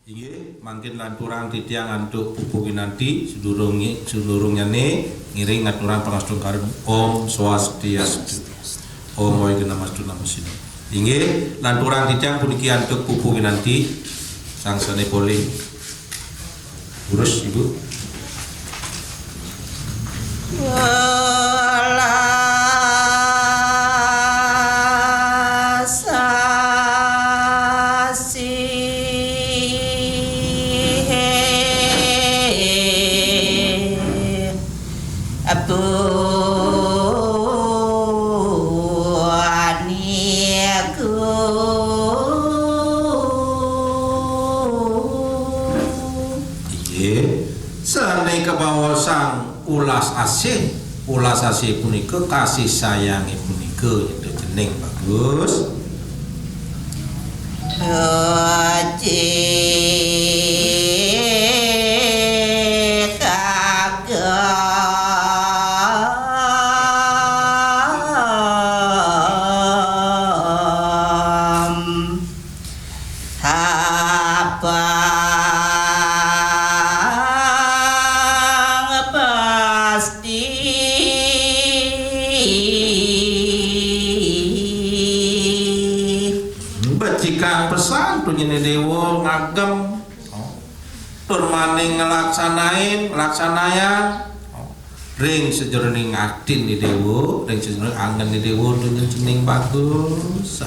Inggih mangkin lanturang titiang antuk pupugi nanti sedurungnya nih ngiring ngaturang pangastung karun Om Swastiastu. Om Wahyu Namastu Namasina. Inggih lanturang titiang puniki antuk pupugi nanti sangsane polling. Urus Ibu. Sane kebawasang ulas asih punika kasih sayangi punika itu jeneng bagus. Bajikang pesan tunyene dewa ngagem tur maning ngelaksanaya ring sejeroning adin di dewa ring sejeroning angen di dewa tunyen jeneng bagus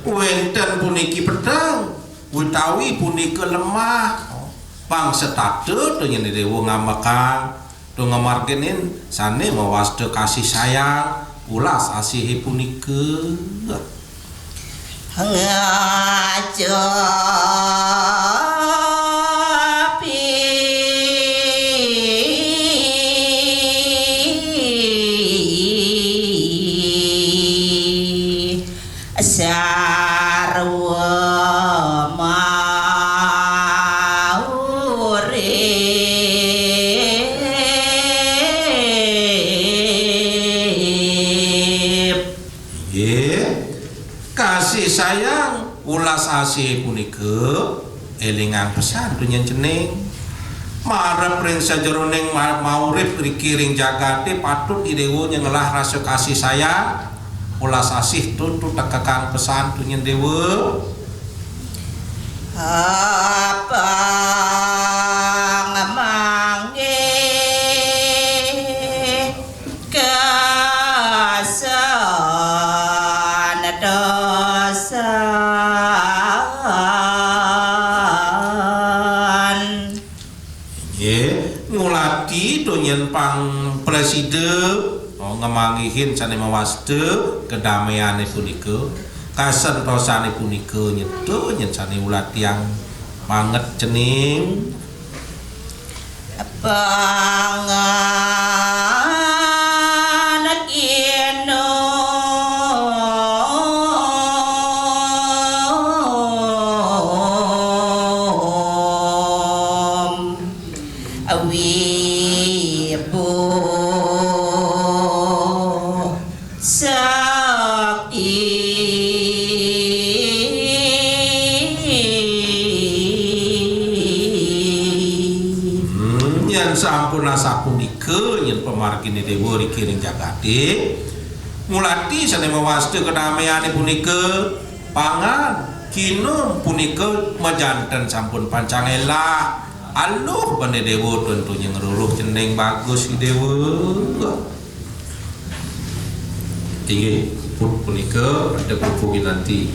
wenten puniki pedang utawi punika lemah bangsa tade dengan dewa ngamakang to ngamarkenin sane mawasda kasih sayang ulas asih punika kasih sayang ulas asih punika elingan pesan tunyen jeneng marep ring sajeroning maurip rikiring jagate patut idewo nyengelah rasa kasih sayang ulas asih tutut tekakang pesan tunyen dewa apa ngamangge kasan dosan ngulati tunyen pang presiden ngemangihin sane mawasde kedamaiane punika kasentosane punika nyedo nyen sane ulat yang banget jeneng pangan kino awi sampun sapunika yen pemargine dewa rikiring jagate mulati sane mawasda kedamaiane punika pangan kinum punika majanten sampun pancang elah aluh bane dewa tentunya ngeruruh jeneng bagus dewa tinggi punika ada pupugi nanti